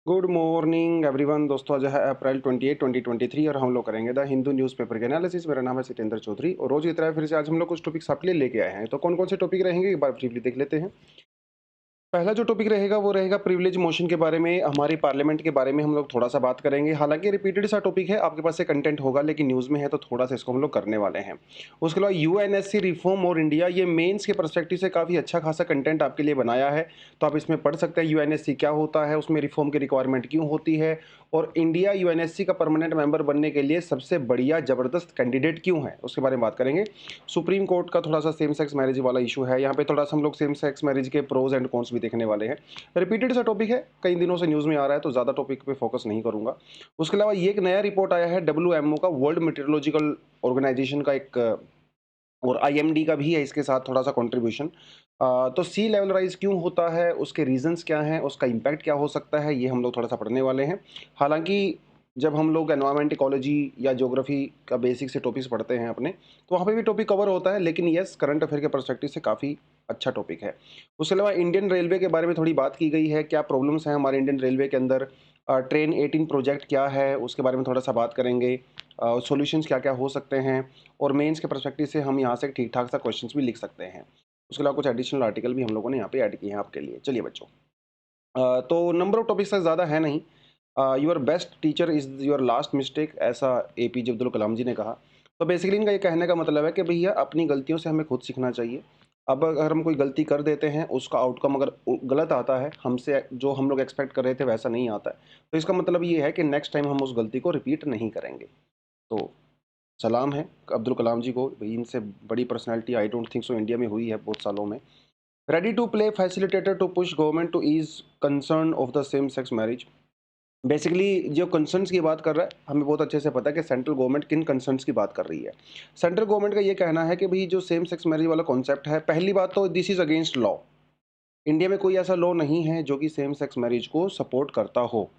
Good morning everyone. दोस्तों आज है अप्रैल 28 2023 और हम लोग करेंगे द हिंदू न्यूज़पेपर के एनालिसिस। मेरा नाम है सितेंद्र चौधरी और रोज की तरह फिर से आज हम लोग कुछ टॉपिक्स आपके लिए लेके आए हैं। तो कौन कौन से टॉपिक रहेंगे एक बार ब्रीफली देख लेते हैं। पहला जो टॉपिक रहेगा वो रहेगा प्रिविलेज मोशन के बारे में, हमारी पार्लियामेंट के बारे में हम लोग थोड़ा सा बात करेंगे। हालांकि रिपीटेड सा टॉपिक है, आपके पास से कंटेंट होगा लेकिन न्यूज़ में है तो थोड़ा सा इसको हम लोग करने वाले हैं। उसके अलावा यूएनएससी रिफॉर्म और इंडिया, ये मेंस के पर्सपेक्टिव से काफ़ी अच्छा खासा कंटेंट आपके लिए बनाया है। तो आप इसमें पढ़ सकते हैं यूएनएससी क्या होता है, उसमें रिफॉर्म की रिक्वायरमेंट क्यों होती है और इंडिया यूएनएससी का परमानेंट मेंबर बनने के लिए सबसे बढ़िया ज़बरदस्त कैंडिडेट क्यों है, उसके बारे में बात करेंगे। सुप्रीम कोर्ट का थोड़ा सा सेम सेक्स मैरिज वाला इशू है, यहाँ पे थोड़ा सा हम लोग सेम सेक्स मैरिज के प्रोज एंड कॉन्स भी देखने वाले हैं। रिपीटेड सा टॉपिक है, कई दिनों से न्यूज़ में आ रहा है तो ज़्यादा टॉपिक पे फोकस नहीं करूंगा। उसके अलावा ये एक नया रिपोर्ट आया है डब्ल्यूएमओ का, वर्ल्ड मेट्रोलॉजिकल ऑर्गेनाइजेशन का एक, और आईएमडी का भी है इसके साथ थोड़ा सा कंट्रीब्यूशन। तो सी लेवल राइज क्यों होता है, उसके रीजंस क्या हैं, उसका इम्पैक्ट क्या हो सकता है, ये हम लोग थोड़ा सा पढ़ने वाले हैं। हालांकि जब हम लोग एनवायरमेंट इकोलॉजी या ज्योग्राफी का बेसिक से टॉपिक्स पढ़ते हैं अपने, तो वहाँ पे भी टॉपिक कवर होता है, लेकिन यस करंट अफेयर के परस्पेक्टिव से काफ़ी अच्छा टॉपिक है। उसके अलावा इंडियन रेलवे के बारे में थोड़ी बात की गई है, क्या प्रॉब्लम्स हैं हमारे इंडियन रेलवे के अंदर, ट्रेन 18 प्रोजेक्ट क्या है उसके बारे में थोड़ा सा बात करेंगे, सॉल्यूशंस क्या क्या हो सकते हैं, और मेंस के पर्सपेक्टिव से हम यहाँ से ठीक-ठाक सा क्वेश्चंस भी लिख सकते हैं। उसके अलावा कुछ एडिशनल आर्टिकल भी हम लोगों ने यहाँ पे ऐड किए हैं आपके लिए। चलिए बच्चों, तो नंबर ऑफ टॉपिक्स से ज़्यादा है नहीं। Your best teacher is your last mistake, ऐसा एपीजे अब्दुल कलाम जी ने कहा। तो बेसिकली इनका ये कहने का मतलब है कि भैया अपनी गलतियों से हमें खुद सीखना चाहिए। अब अगर हम कोई गलती कर देते हैं, उसका आउटकम अगर गलत आता है, हमसे जो हम लोग एक्सपेक्ट कर रहे थे वैसा नहीं आता है, तो इसका मतलब ये है कि नेक्स्ट टाइम हम उस गलती को रिपीट नहीं करेंगे। तो सलाम है अब्दुल कलाम जी को, भाई इनसे बड़ी personality I don't think so India में हुई है बहुत सालों में। Ready to play facilitator to push government to ease concern of the same sex marriage. Basically जो कंसर्न्स की बात कर रहा है, हमें बहुत अच्छे से पता है कि सेंट्रल गवर्नमेंट किन कंसर्न्स की बात कर रही है। सेंट्रल गवर्नमेंट का ये कहना है कि भाई जो सेम सेक्स मैरिज वाला कॉन्सेप्ट है, पहली बात तो this is against law. India में कोई ऐसा लॉ नहीं है जो कि सेम सेक्स मैरिज को सपोर्ट करता हो।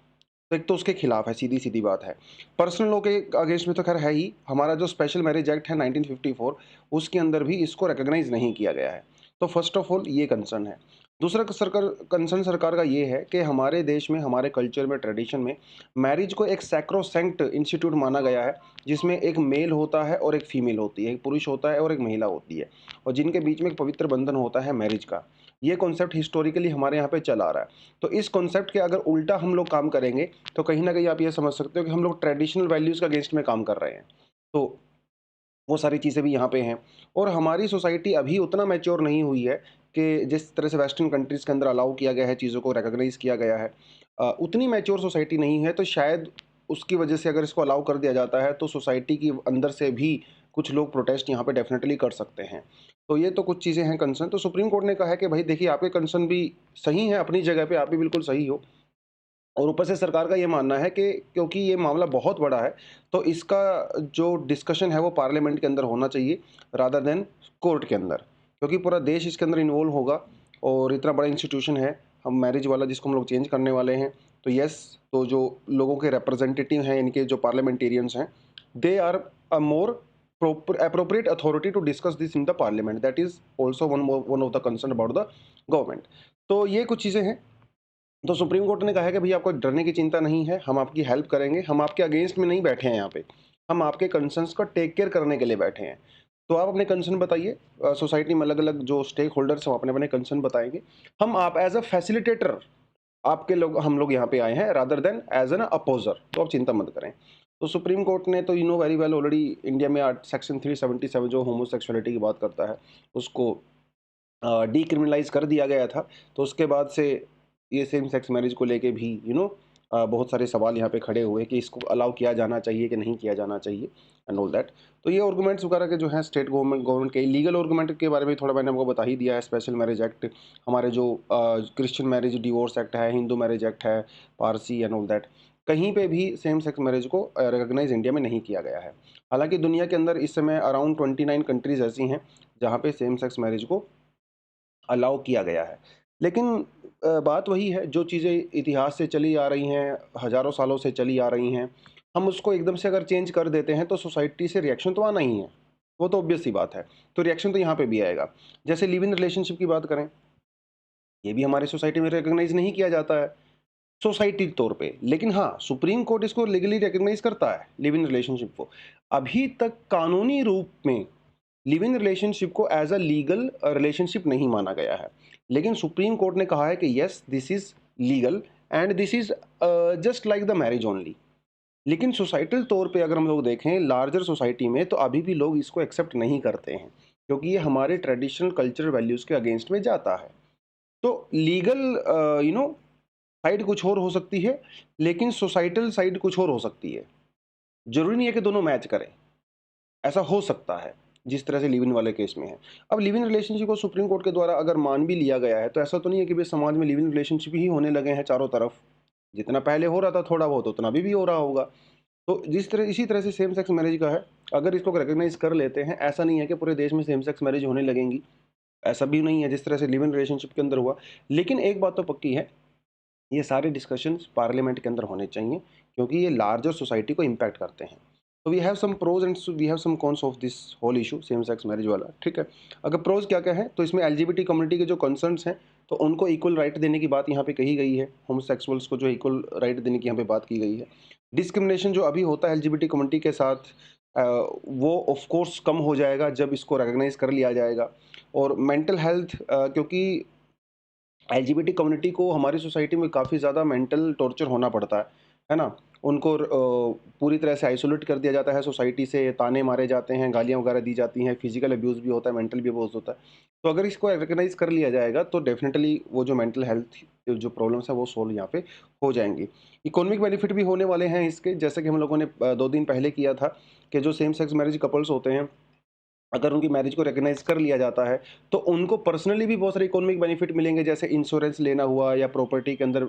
तो एक तो उसके खिलाफ है, सीधी-सीधी बात है। पर्सनल लॉ के अगेंस्ट में तो ख़ैर है ही, हमारा जो स्पेशल मैरिज एक्ट है 1954, उसके अंदर भी इसको रिकॉग्नाइज़ नहीं किया गया है। तो फर्स्ट ऑफ ऑल ये कंसर्न है। दूसरा कंसर्न सरकार का ये है कि हमारे देश में, हमारे कल्चर में, ट्रेडिशन में मैरिज को एक सैक्रोसैंक्ट इंस्टीट्यूट माना गया है, जिसमें एक मेल होता है और एक फीमेल होती है, एक पुरुष होता है और एक महिला होती है, और जिनके बीच में एक पवित्र बंधन होता है मैरिज का। ये कॉन्सेप्ट हिस्टोरिकली हमारे यहाँ पे चला आ रहा है। तो इस कॉन्सेप्ट के अगर उल्टा हम लोग काम करेंगे, तो कहीं न कहीं आप ये समझ सकते हो कि हम लोग ट्रेडिशनल वैल्यूज़ के अगेंस्ट में काम कर रहे हैं। तो वो सारी चीज़ें भी यहाँ पे हैं, और हमारी सोसाइटी अभी उतना मैच्योर नहीं हुई है कि जिस तरह से वेस्टर्न कंट्रीज़ के अंदर अलाउ किया गया है, चीज़ों को रिकॉग्नाइज़ किया गया है। उतनी मैच्योर सोसाइटी नहीं है, तो शायद उसकी वजह से अगर इसको अलाउ कर दिया जाता है, तो सोसाइटी की अंदर से भी कुछ लोग प्रोटेस्ट यहाँ पे डेफ़िनेटली कर सकते हैं। तो ये तो कुछ चीज़ें हैं कंसर्न। तो सुप्रीम कोर्ट ने कहा है कि भई देखिए, आपके कंसर्न भी सही हैं अपनी जगह पे, आप भी बिल्कुल सही हो। और ऊपर से सरकार का ये मानना है कि क्योंकि ये मामला बहुत बड़ा है, तो इसका जो डिस्कशन है वो पार्लियामेंट के अंदर होना चाहिए रादर देन कोर्ट के अंदर। क्योंकि पूरा देश इसके अंदर इन्वॉल्व होगा, और इतना बड़ा इंस्टीट्यूशन है, हम मैरिज वाला जिसको हम लोग चेंज करने वाले हैं। तो येस, तो जो लोगों के रिप्रेजेंटेटिव हैं, इनके जो पार्लियामेंटेरियंस हैं, they are a more appropriate authority to discuss this in the parliament. That is also one of the concern about the government. तो ये कुछ चीज़ें हैं। तो सुप्रीम कोर्ट ने कहा है कि भई आपको डरने की चिंता नहीं है, हम आपकी हेल्प करेंगे, हम आपके अगेंस्ट में नहीं बैठे हैं यहाँ पे, हम आपके कंसर्न्स को टेक केयर करने के लिए बैठे हैं। तो आप अपने कंसर्न बताइए, सोसाइटी में अलग-अलग जो स्टेक होल्डर्स हैं वो अपने-अपने कंसर्न बताएँगे। हम आप एज़ अ फैसिलिटेटर आपके लोग हम लोग यहाँ पे आए हैं रादर देन एज़ एन अपोज़र, तो आप चिंता मत करें। तो सुप्रीम कोर्ट ने तो you know very well already India में सेक्शन 377 जो होमोसेक्सुअलिटी की बात करता है, उसको डिक्रिमिनलाइज़ कर दिया गया था। तो उसके बाद से ये सेम सेक्स मैरिज को लेके भी बहुत सारे सवाल यहाँ पे खड़े हुए कि इसको अलाउ किया जाना चाहिए कि नहीं किया जाना चाहिए एंड ऑल दैट। तो ये आर्गुमेंट्स वगैरह के जो हैं स्टेट गवर्नमेंट के लीगल आर्गुमेंट के बारे में थोड़ा मैंने आपको बता ही दिया है। स्पेशल मैरिज एक्ट, हमारे जो क्रिश्चियन मैरिज डिवोर्स एक्ट है, हिंदू मैरिज एक्ट है, पारसी एंड ऑल दैट, कहीं पे भी सेम सेक्स मैरिज को रिकॉग्नाइज इंडिया में नहीं किया गया है। हालाँकि दुनिया के अंदर इस समय अराउंड 29 कंट्रीज़ ऐसी हैं जहाँ पे सेम सेक्स मैरिज को अलाउ किया गया है। लेकिन बात वही है, जो चीज़ें इतिहास से चली आ रही हैं, हज़ारों सालों से चली आ रही हैं, हम उसको एकदम से अगर चेंज कर देते हैं तो सोसाइटी से रिएक्शन तो आना ही है। वो तो ऑब्वियस सी बात है। तो रिएक्शन तो यहाँ पे भी आएगा। जैसे लिव इन रिलेशनशिप की बात करें, ये भी हमारी सोसाइटी में रिकॉग्नाइज़ नहीं किया जाता है। सोसाइटी तौर पे। लेकिन हाँ, सुप्रीम कोर्ट इसको लीगली रिकॉग्नाइज करता है लिव इन रिलेशनशिप को। अभी तक कानूनी रूप में लिव इन रिलेशनशिप को एज अ लीगल रिलेशनशिप नहीं माना गया है, लेकिन सुप्रीम कोर्ट ने कहा है कि yes this is legal and this is just like the marriage only. लेकिन सोसाइटल तौर पे अगर हम लोग देखें लार्जर सोसाइटी में, तो अभी भी लोग इसको एक्सेप्ट नहीं करते हैं, क्योंकि ये हमारे ट्रेडिशनल कल्चरल वैल्यूज़ के अगेंस्ट में जाता है। तो लीगल साइड कुछ और हो सकती है, लेकिन सोसाइटल साइड कुछ और हो सकती है। ज़रूरी नहीं है कि दोनों मैच करें, ऐसा हो सकता है, जिस तरह से लिव इन वाले केस में है। अब लिव इन रिलेशनशिप को सुप्रीम कोर्ट के द्वारा अगर मान भी लिया गया है, तो ऐसा तो नहीं है कि भाई समाज में लिव इन रिलेशनशिप ही होने लगे हैं चारों तरफ। जितना पहले हो रहा था थोड़ा बहुत, उतना अभी भी हो रहा होगा। तो जिस तरह इसी तरह से सेम सेक्स मैरिज का है, अगर इसको रिकॉग्नाइज कर लेते हैं, ऐसा नहीं है कि पूरे देश में सेम सेक्स मैरिज होने लगेंगी, ऐसा भी नहीं है जिस तरह से लिव इन रिलेशनशिप के अंदर हुआ। लेकिन एक बात तो पक्की है, ये सारे डिस्कशंस पार्लियामेंट के अंदर होने चाहिए, क्योंकि ये लार्जर सोसाइटी को इम्पैक्ट करते हैं। तो we have some pros and we have some cons of this whole issue same sex marriage वाला, ठीक है। अगर प्रोज क्या क्या है, तो इसमें एलजीबीटी कम्युनिटी के जो कंसर्न्स हैं, तो उनको इक्वल राइट देने की बात यहाँ पे कही गई है। होमोसेक्सुअल्स को जो इक्वल राइट देने की यहाँ पे बात की गई है। डिस्क्रिमिनेशन जो अभी होता है एलजीबीटी कम्युनिटी के साथ, वो ऑफ कोर्स कम हो जाएगा जब इसको रिकॉग्नाइज कर लिया जाएगा। और मेंटल हेल्थ, क्योंकि एलजीबीटी कम्युनिटी को हमारी सोसाइटी में काफ़ी ज़्यादा मेंटल टॉर्चर होना पड़ता है ना? उनको पूरी तरह से आइसोलेट कर दिया जाता है सोसाइटी से, ताने मारे जाते हैं, गालियाँ वगैरह दी जाती हैं, फिजिकल अब्यूज़ भी होता है, मेंटल भी अब्यूज़ होता है। तो अगर इसको रिकॉग्नाइज़ कर लिया जाएगा, तो डेफ़िनेटली वो जो मेंटल हेल्थ जो प्रॉब्लम्स हैं, वो सॉल्व यहाँ पे हो जाएँगी। इकोनॉमिक बेनिफिट भी होने वाले हैं इसके, जैसे कि हम लोगों ने 2 दिन पहले किया था, कि जो सेम सेक्स मैरिज कपल्स होते हैं, अगर उनकी मैरिज को रिकॉग्नाइज कर लिया जाता है, तो उनको पर्सनली भी बहुत सारे इकोनॉमिक बेनिफिट मिलेंगे, जैसे इंश्योरेंस लेना हुआ या प्रॉपर्टी के अंदर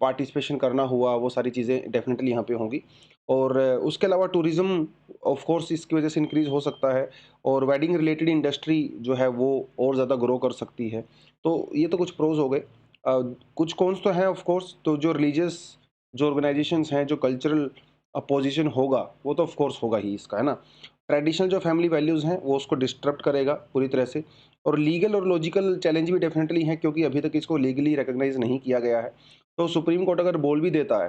पार्टिसिपेशन करना हुआ, वो सारी चीज़ें डेफिनेटली यहाँ पे होंगी। और उसके अलावा टूरिज्म ऑफ कोर्स इसकी वजह से इंक्रीज हो सकता है, और वेडिंग रिलेटेड इंडस्ट्री जो है वो और ज़्यादा ग्रो कर सकती है। तो ये तो कुछ प्रोज हो गए। कुछ कॉन्स तो हैं ऑफ कोर्स। तो जो रिलीजियस जो ऑर्गेनाइजेशंस हैं, जो कल्चरल अपोजिशन होगा, वो तो ऑफ कोर्स होगा ही इसका, है ना। ट्रेडिशनल जो फैमिली वैल्यूज़ हैं, वो उसको डिस्टर्ब करेगा पूरी तरह से। और लीगल और लॉजिकल चैलेंज भी डेफिनेटली हैं, क्योंकि अभी तक इसको लीगली रिकॉग्नाइज नहीं किया गया है। तो सुप्रीम कोर्ट अगर बोल भी देता है,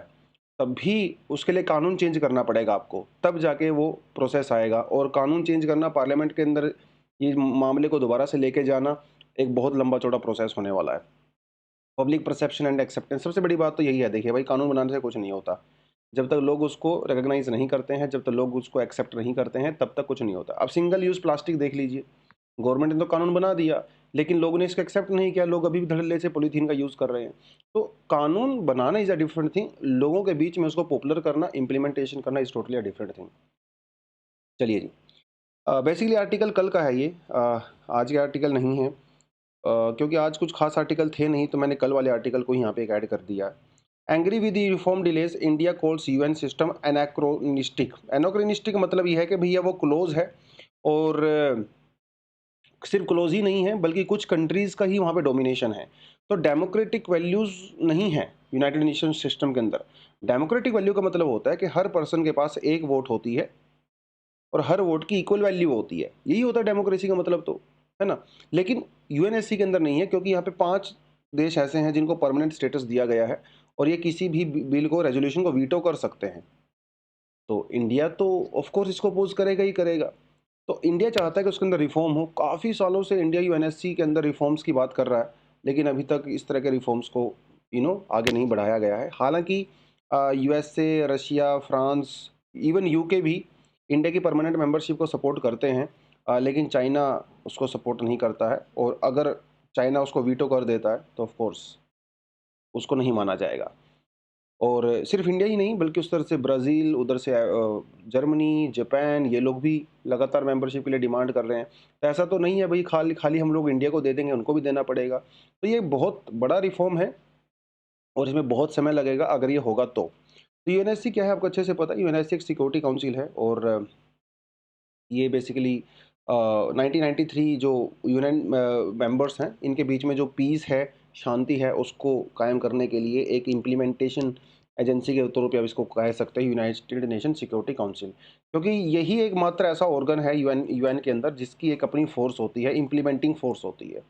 तब भी उसके लिए कानून चेंज करना पड़ेगा आपको, तब जाके वो प्रोसेस आएगा। और कानून चेंज करना पार्लियामेंट के अंदर, ये मामले को दोबारा से लेके जाना, एक बहुत लंबा चौड़ा प्रोसेस होने वाला है। पब्लिक परसेप्शन एंड एक्सेप्टेंस, सबसे बड़ी बात तो यही है। देखिए भाई, कानून बनाने से कुछ नहीं होता। जब तक लोग उसको रिकॉग्नाइज नहीं करते हैं, जब तक लोग उसको एक्सेप्ट नहीं करते हैं, तब तक कुछ नहीं होता। अब सिंगल यूज़ प्लास्टिक देख लीजिए, गवर्नमेंट ने तो कानून बना दिया, लेकिन लोगों ने इसको एक्सेप्ट नहीं किया। लोग अभी भी धड़ल्ले से पॉलीथीन का यूज़ कर रहे हैं। तो कानून बनाना इज़ अ डिफरेंट थिंग, लोगों के बीच में उसको पॉपुलर करना, इम्प्लीमेंटेशन करना is totally a different thing. चलिए जी, बेसिकली आर्टिकल कल का है ये, आज के आर्टिकल नहीं है। क्योंकि आज कुछ खास आर्टिकल थे नहीं, तो मैंने कल वाले आर्टिकल को यहाँ पे एक ऐड कर दिया है। Angry with the reform delays, India calls UN system anachronistic. Anachronistic मतलब ये है कि भैया वो क्लोज है, और सिर्फ क्लोज ही नहीं है, बल्कि कुछ कंट्रीज़ का ही वहाँ पे डोमिनेशन है। तो डेमोक्रेटिक वैल्यूज़ नहीं है यूनाइटेड नेशन सिस्टम के अंदर। डेमोक्रेटिक वैल्यू का मतलब होता है कि हर पर्सन के पास एक वोट होती है, और हर वोट की इक्वल वैल्यू होती है। यही होता है डेमोक्रेसी का मतलब, तो है ना। लेकिन यूएनएससी के अंदर नहीं है, क्योंकि यहाँ पे 5 देश ऐसे हैं जिनको परमानेंट स्टेटस दिया गया है, और ये किसी भी बिल को, रेजोल्यूशन को वीटो कर सकते हैं। तो इंडिया तो ऑफ कोर्स इसको अपोज करेगा ही करेगा। तो इंडिया चाहता है कि उसके अंदर रिफॉर्म हो। काफ़ी सालों से इंडिया यूएनएससी के अंदर रिफॉर्म्स की बात कर रहा है, लेकिन अभी तक इस तरह के रिफॉर्म्स को आगे नहीं बढ़ाया गया है। हालांकि USA, Russia, France, even UK भी इंडिया की परमानेंट मेंबरशिप को सपोर्ट करते हैं, लेकिन चाइना उसको सपोर्ट नहीं करता है। और अगर चाइना उसको वीटो कर देता है, तो ऑफ कोर्स उसको नहीं माना जाएगा। और सिर्फ इंडिया ही नहीं, बल्कि उस तरह से ब्राज़ील, उधर से जर्मनी, जापान, ये लोग भी लगातार मेंबरशिप के लिए डिमांड कर रहे हैं। तो ऐसा तो नहीं है भाई, खाली खाली हम लोग इंडिया को दे देंगे, उनको भी देना पड़ेगा। तो ये बहुत बड़ा रिफॉर्म है, और इसमें बहुत समय लगेगा अगर ये होगा तो। यूएनएससी क्या है, आपको अच्छे से पता है। यूएनएससी एक सिक्योरिटी काउंसिल है, और ये बेसिकली 1993 जो यूएन मेंबर्स हैं, इनके बीच में जो पीस है, शांति है, उसको कायम करने के लिए एक इम्प्लीमेंटेशन एजेंसी के तौर पे आप इसको कह सकते हैं, यूनाइटेड नेशन सिक्योरिटी काउंसिल। क्योंकि यही एकमात्र ऐसा ऑर्गन है यूएन यूएन के अंदर, जिसकी एक अपनी फोर्स होती है, इम्प्लीमेंटिंग फोर्स होती है।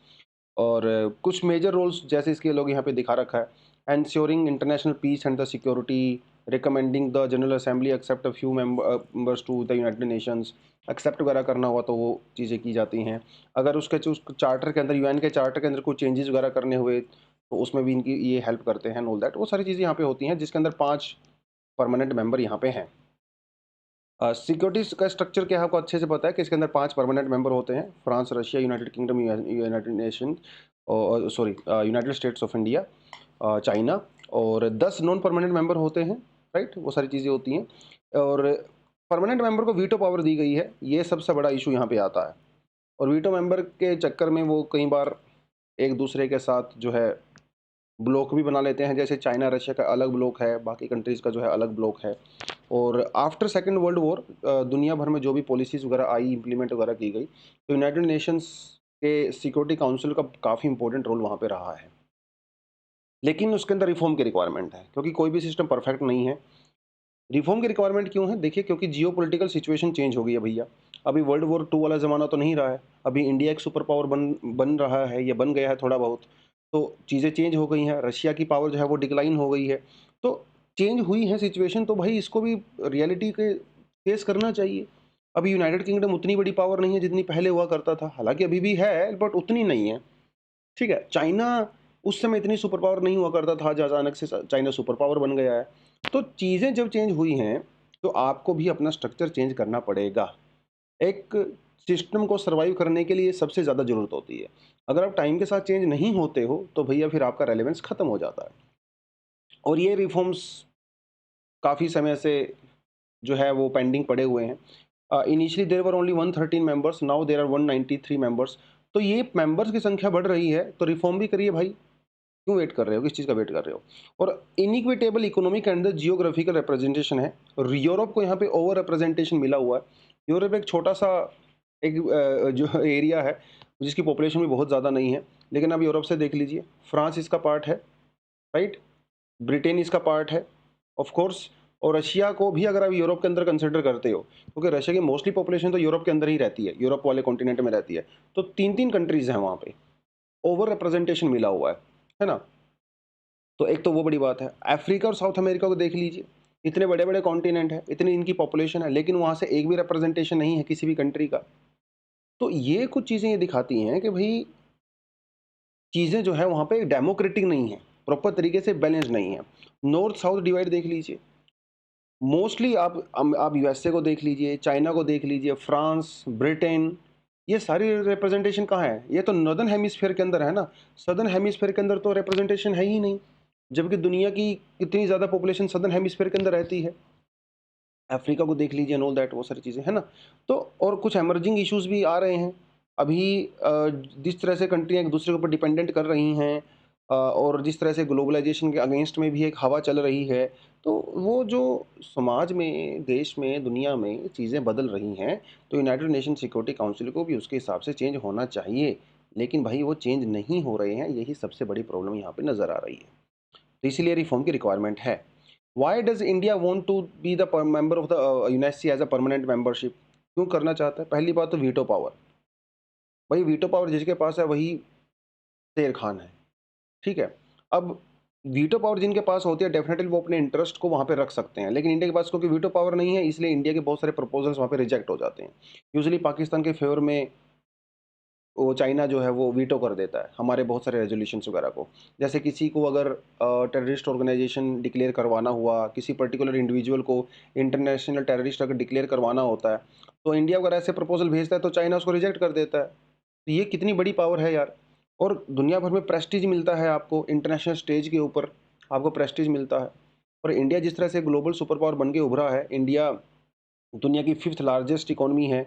और कुछ मेजर रोल्स जैसे इसके लोग यहाँ पे दिखा रखा है, ensuring international peace and the security, recommending the General Assembly accept a few members to the United Nations, accept वगैरह करना हुआ तो वो चीज़ें की जाती हैं। अगर उसके उस चार्टर के अंदर, यूएन के चार्टर के अंदर कोई चेंजेस वगैरह करने हुए तो उसमें भी इनकी ये हेल्प करते हैं, ऑल दैट, वो सारी चीज़ें यहाँ पे होती हैं, जिसके अंदर 5 परमानेंट मेंबर यहाँ पे हैं। सिक्योरिटी का स्ट्रक्चर क्या है आपको अच्छे से पता है कि इसके अंदर 5 परमानेंट मेंबर होते हैं, France, Russia, United kingdom, United nation, sorry United states of India, China, और 10 नॉन परमानेंट मेंबर होते हैं, राइट, वो सारी चीज़ें होती हैं। और परमानेंट मेंबर को वीटो पावर दी गई है, ये सबसे बड़ा इशू यहाँ पे आता है। और वीटो मेंबर के चक्कर में वो कई बार एक दूसरे के साथ जो है ब्लॉक भी बना लेते हैं, जैसे चाइना रशिया का अलग ब्लॉक है, बाकी कंट्रीज़ का जो है अलग ब्लॉक है। और आफ्टर सेकेंड वर्ल्ड वॉर दुनिया भर में जो भी पॉलिसीज़ वगैरह आई, इम्प्लीमेंट वगैरह की गई, तो यूनाइटेड नेशंस के सिक्योरिटी काउंसिल का काफ़ी इंपॉर्टेंट रोल वहाँ पे रहा है। लेकिन उसके अंदर रिफॉर्म की रिक्वायरमेंट है, क्योंकि कोई भी सिस्टम परफेक्ट नहीं है। रिफॉर्म की रिक्वायरमेंट क्यों है? देखिए, क्योंकि जियो पोलिटिकल सिचुएशन चेंज हो गई है भैया। अभी वर्ल्ड वॉर 2 वाला ज़माना तो नहीं रहा है, अभी इंडिया एक सुपर पावर बन रहा है या बन गया है थोड़ा बहुत, तो चीज़ें चेंज हो गई हैं, रशिया की पावर जो है वो डिक्लाइन हो गई है, तो चेंज हुई है सिचुएशन, तो भाई इसको भी रियलिटी के फेस करना चाहिए। अभी यूनाइटेड किंगडम उतनी बड़ी पावर नहीं है जितनी पहले हुआ करता था, हालांकि अभी भी है बट उतनी नहीं है, ठीक है। चाइना उस समय इतनी सुपर पावर नहीं हुआ करता था, जो अचानक से चाइना सुपर पावर बन गया है। तो चीज़ें जब चेंज हुई हैं तो आपको भी अपना स्ट्रक्चर चेंज करना पड़ेगा। एक सिस्टम को सर्वाइव करने के लिए सबसे ज़्यादा ज़रूरत होती है। अगर आप टाइम के साथ चेंज नहीं होते हो तो भैया फिर आपका रेलेवेंस ख़त्म हो जाता है। और ये रिफॉर्म्स काफ़ी समय से जो है वो पेंडिंग पड़े हुए हैं। Initially there were only 113 members, now there are 193 members. तो ये मेंबर्स की संख्या बढ़ रही है, तो रिफॉर्म भी करिए भाई। क्यों वेट कर रहे हो? किस चीज़ का वेट कर रहे हो? और इनइक्विटेबल इकोनॉमिक के अंदर जियोग्राफिकल रिप्रेजेंटेशन है, और यूरोप को यहाँ पे ओवर रिप्रेजेंटेशन मिला हुआ है। यूरोप एक छोटा सा एक जो एरिया है जिसकी पॉपुलेशन भी बहुत ज़्यादा नहीं है, लेकिन अब यूरोप से देख लीजिए, फ्रांस इसका पार्ट है, राइट, ब्रिटेन इसका पार्ट है, ऑफ कोर्स। और रशिया को भी अगर आप यूरोप के अंदर कंसिडर करते हो, क्योंकि रशिया की मोस्टली पॉपुलेशन तो यूरोप के अंदर ही रहती है, यूरोप वाले कॉन्टिनेंट में रहती है, तो 3-3 कंट्रीज़ हैं वहाँ पे, ओवर रिप्रेजेंटेशन मिला हुआ है ना। तो एक तो वो बड़ी बात है। अफ्रीका और साउथ अमेरिका को देख लीजिए, इतने बड़े बड़े कॉन्टिनेंट है, इतनी इनकी पॉपुलेशन है, लेकिन वहाँ से एक भी रिप्रेजेंटेशन नहीं है किसी भी कंट्री का। तो ये कुछ चीज़ें ये दिखाती हैं कि भाई चीज़ें जो है वहाँ पे डेमोक्रेटिक नहीं है, प्रॉपर तरीके से बैलेंस नहीं है। नॉर्थ साउथ डिवाइड देख लीजिए, मोस्टली आप यूएसए को देख लीजिए, चाइना को देख लीजिए, फ्रांस, ब्रिटेन, ये सारी रिप्रेजेंटेशन कहाँ है? ये तो नॉर्दर्न हेमिस्फीयर के अंदर है ना, सदर्न हेमिस्फीयर के अंदर तो रिप्रेजेंटेशन है ही नहीं, जबकि दुनिया की इतनी ज़्यादा पॉपुलेशन सदर्न हेमिस्फीयर के अंदर रहती है। अफ्रीका को देख लीजिए, एंड ऑल दैट, वो सारी चीज़ें है ना। तो और कुछ एमर्जिंग इश्यूज भी आ रहे हैं अभी, जिस तरह से कंट्रियाँ एक दूसरे के ऊपर डिपेंडेंट कर रही हैं, और जिस तरह से ग्लोबलाइजेशन के अगेंस्ट में भी एक हवा चल रही है, तो वो जो समाज में, देश में, दुनिया में चीज़ें बदल रही हैं, तो यूनाइटेड नेशन सिक्योरिटी काउंसिल को भी उसके हिसाब से चेंज होना चाहिए। लेकिन भाई वो चेंज नहीं हो रहे हैं, यही सबसे बड़ी प्रॉब्लम यहाँ पे नज़र आ रही है। तो इसीलिए रिफॉर्म की रिक्वायरमेंट है। Why does India want to be the member of the UNSC as a permanent membership? क्यों करना चाहता है? पहली बात तो वीटो पावर। भाई वीटो पावर जिसके पास है वही शेर खान है, ठीक है। अब वीटो पावर जिनके पास होती है, डेफिनेटली वो अपने इंटरेस्ट को वहाँ पे रख सकते हैं, लेकिन इंडिया के पास क्योंकि वीटो पावर नहीं है, इसलिए इंडिया के बहुत सारे प्रपोजल्स वहाँ पे रिजेक्ट हो जाते हैं। यूजुअली पाकिस्तान के फेवर में वो चाइना जो है वो वीटो कर देता है हमारे बहुत सारे रेजोल्यूशंस वगैरह को। जैसे किसी को अगर टेररिस्ट ऑर्गेनाइजेशन डिक्लेयर करवाना हुआ, किसी पर्टिकुलर इंडिविजुअल को इंटरनेशनल टेररिस्ट अगर डिक्लेयर करवाना होता है, तो इंडिया अगर ऐसे प्रपोजल भेजता है तो चाइना उसको रिजेक्ट कर देता है। तो ये कितनी बड़ी पावर है यार। और दुनिया भर में प्रेस्टीज मिलता है आपको, इंटरनेशनल स्टेज के ऊपर आपको प्रेस्टीज मिलता है। और इंडिया जिस तरह से ग्लोबल सुपर पावर बन के उभरा है, इंडिया दुनिया की 5th लार्जेस्ट इकोनॉमी है,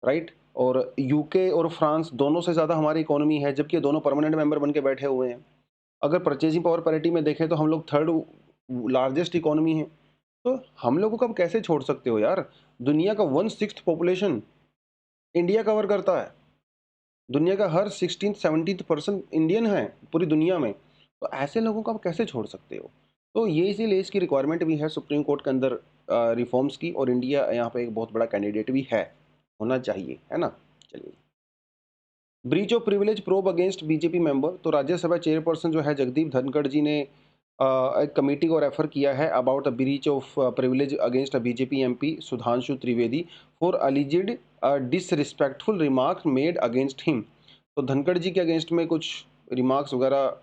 राइट। और यूके और फ्रांस दोनों से ज़्यादा हमारी इकोनॉमी है, जबकि ये दोनों परमानेंट मेंबर बन के बैठे हुए हैं। अगर परचेजिंग पावर पैरिटी में देखें तो हम लोग 3rd लार्जेस्ट इकोनॉमी है। तो हम लोगों को अब कैसे छोड़ सकते हो यार? दुनिया का 1/6 पॉपुलेशन इंडिया कवर करता है। दुनिया का हर 16th-17th% इंडियन है पूरी दुनिया में। तो ऐसे लोगों को आप कैसे छोड़ सकते हो? तो ये इसीलिए इसकी रिक्वायरमेंट भी है सुप्रीम कोर्ट के अंदर रिफॉर्म्स की, और इंडिया यहाँ पे एक बहुत बड़ा कैंडिडेट भी है, होना चाहिए, है ना। चलिए, breach of privilege probe against BJP member, तो राज्यसभा चेयरपर्सन जो है जगदीप धनखड़ जी ने एक कमेटी को रेफर किया है about a breach of privilege against a BJP MP Sudhanshu Trivedi for alleged disrespectful remarks made against him. तो धनखड़ जी के अगेंस्ट में कुछ रिमार्क्स वगैरह